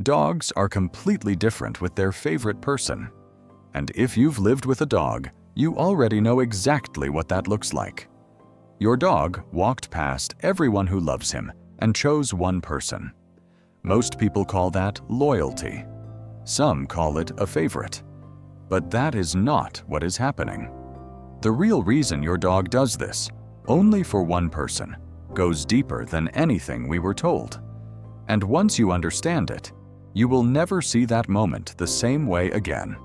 Dogs are completely different with their favorite person. And if you've lived with a dog, you already know exactly what that looks like. Your dog walked past everyone who loves him and chose one person. Most people call that loyalty. Some call it a favorite. But that is not what is happening. The real reason your dog does this, only for one person, goes deeper than anything we were told. And once you understand it, you will never see that moment the same way again.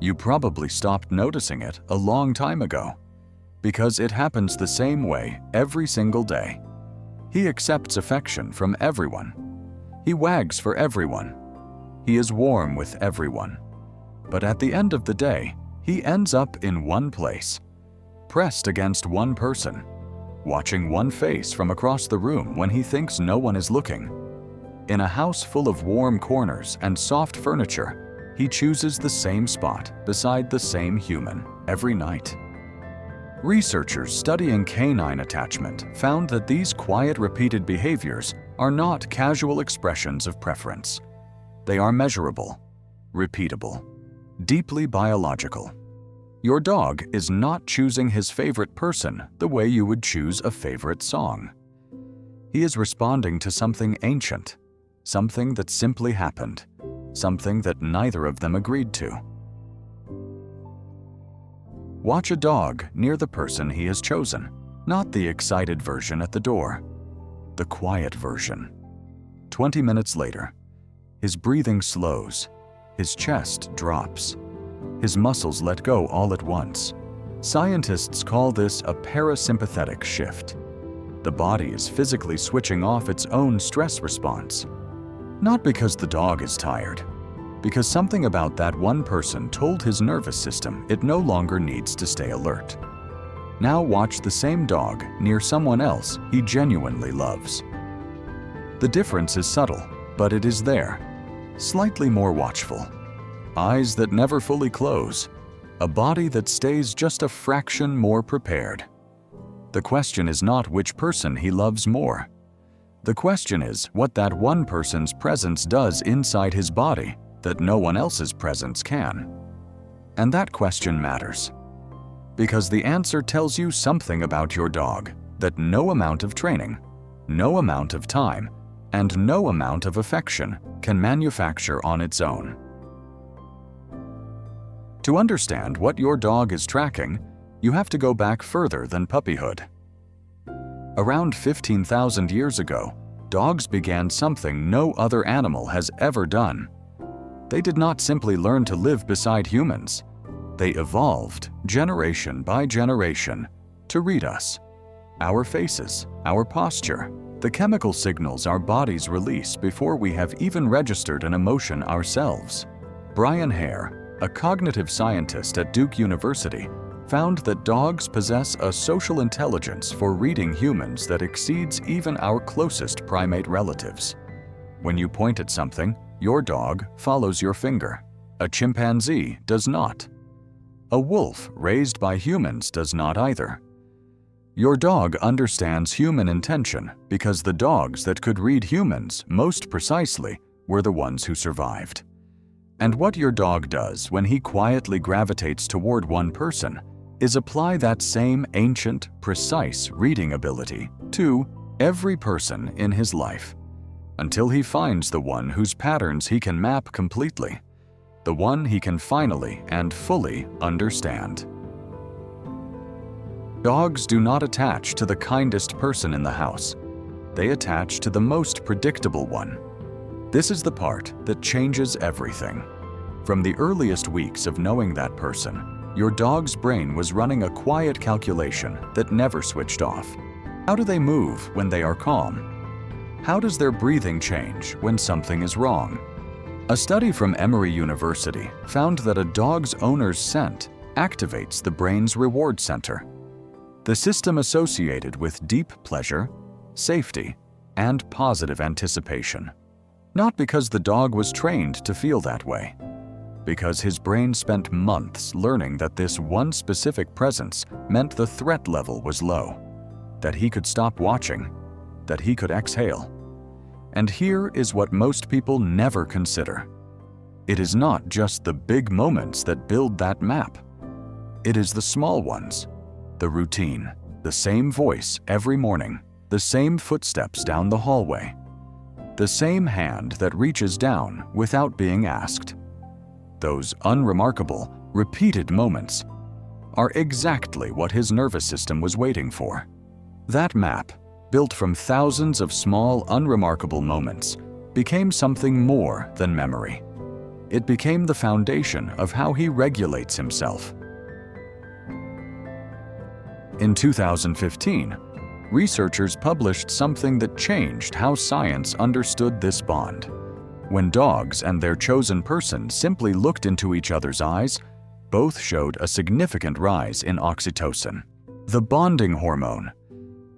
You probably stopped noticing it a long time ago, because it happens the same way every single day. He accepts affection from everyone. He wags for everyone. He is warm with everyone. But at the end of the day, he ends up in one place, pressed against one person, watching one face from across the room when he thinks no one is looking. In a house full of warm corners and soft furniture, he chooses the same spot beside the same human every night. Researchers studying canine attachment found that these quiet, repeated behaviors are not casual expressions of preference. They are measurable, repeatable, deeply biological. Your dog is not choosing his favorite person the way you would choose a favorite song. He is responding to something ancient, something that simply happened, something that neither of them agreed to. Watch a dog near the person he has chosen, not the excited version at the door, the quiet version. 20 minutes later, his breathing slows, his chest drops, his muscles let go all at once. Scientists call this a parasympathetic shift. The body is physically switching off its own stress response. Not because the dog is tired, because something about that one person told his nervous system it no longer needs to stay alert. Now watch the same dog near someone else he genuinely loves. The difference is subtle, but it is there. Slightly more watchful. Eyes that never fully close. A body that stays just a fraction more prepared. The question is not which person he loves more. The question is what that one person's presence does inside his body that no one else's presence can. And that question matters. Because the answer tells you something about your dog that no amount of training, no amount of time, and no amount of affection can manufacture on its own. To understand what your dog is tracking, you have to go back further than puppyhood. Around 15,000 years ago, dogs began something no other animal has ever done. They did not simply learn to live beside humans. They evolved, generation by generation, to read us. Our faces, our posture, the chemical signals our bodies release before we have even registered an emotion ourselves. Brian Hare, a cognitive scientist at Duke University, found that dogs possess a social intelligence for reading humans that exceeds even our closest primate relatives. When you point at something, your dog follows your finger. A chimpanzee does not. A wolf raised by humans does not either. Your dog understands human intention because the dogs that could read humans most precisely were the ones who survived. And what your dog does when he quietly gravitates toward one person is apply that same ancient, precise reading ability to every person in his life, until he finds the one whose patterns he can map completely, the one he can finally and fully understand. Dogs do not attach to the kindest person in the house. They attach to the most predictable one. This is the part that changes everything. From the earliest weeks of knowing that person, your dog's brain was running a quiet calculation that never switched off. How do they move when they are calm? How does their breathing change when something is wrong? A study from Emory University found that a dog's owner's scent activates the brain's reward center, the system associated with deep pleasure, safety, and positive anticipation. Not because the dog was trained to feel that way, because his brain spent months learning that this one specific presence meant the threat level was low, that he could stop watching, that he could exhale. And here is what most people never consider. It is not just the big moments that build that map. It is the small ones, the routine, the same voice every morning, the same footsteps down the hallway, the same hand that reaches down without being asked. Those unremarkable, repeated moments are exactly what his nervous system was waiting for. That map, built from thousands of small, unremarkable moments, became something more than memory. It became the foundation of how he regulates himself. In 2015, researchers published something that changed how science understood this bond. When dogs and their chosen person simply looked into each other's eyes, both showed a significant rise in oxytocin, the bonding hormone,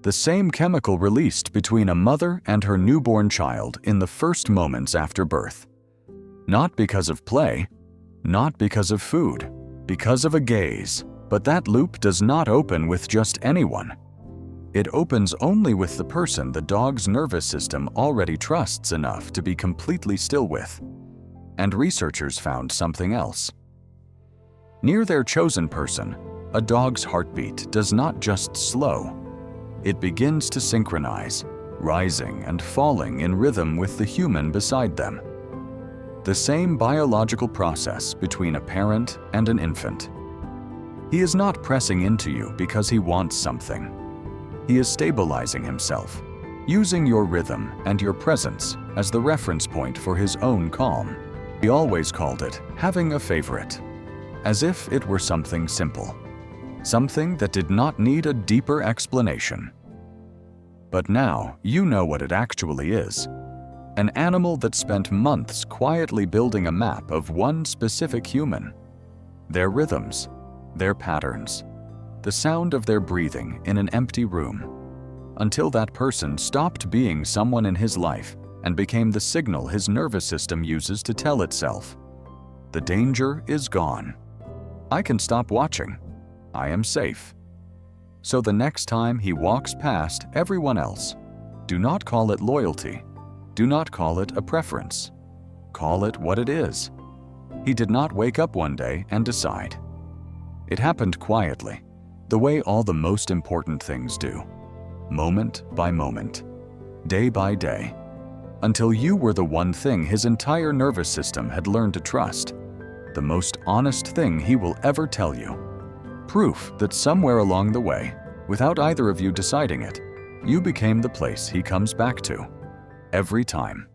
the same chemical released between a mother and her newborn child in the first moments after birth. Not because of play, not because of food, because of a gaze. But that loop does not open with just anyone. It opens only with the person the dog's nervous system already trusts enough to be completely still with. And researchers found something else. Near their chosen person, a dog's heartbeat does not just slow. It begins to synchronize, rising and falling in rhythm with the human beside them. The same biological process between a parent and an infant. He is not pressing into you because he wants something. He is stabilizing himself, using your rhythm and your presence as the reference point for his own calm. He always called it having a favorite, as if it were something simple, something that did not need a deeper explanation. But now you know what it actually is. An animal that spent months quietly building a map of one specific human, their rhythms, their patterns, the sound of their breathing in an empty room, until that person stopped being someone in his life and became the signal his nervous system uses to tell itself, "The danger is gone. I can stop watching. I am safe." So the next time he walks past everyone else, do not call it loyalty. Do not call it a preference. Call it what it is. He did not wake up one day and decide. It happened quietly, the way all the most important things do, moment by moment, day by day, until you were the one thing his entire nervous system had learned to trust, the most honest thing he will ever tell you. Proof that somewhere along the way, without either of you deciding it, you became the place he comes back to, every time.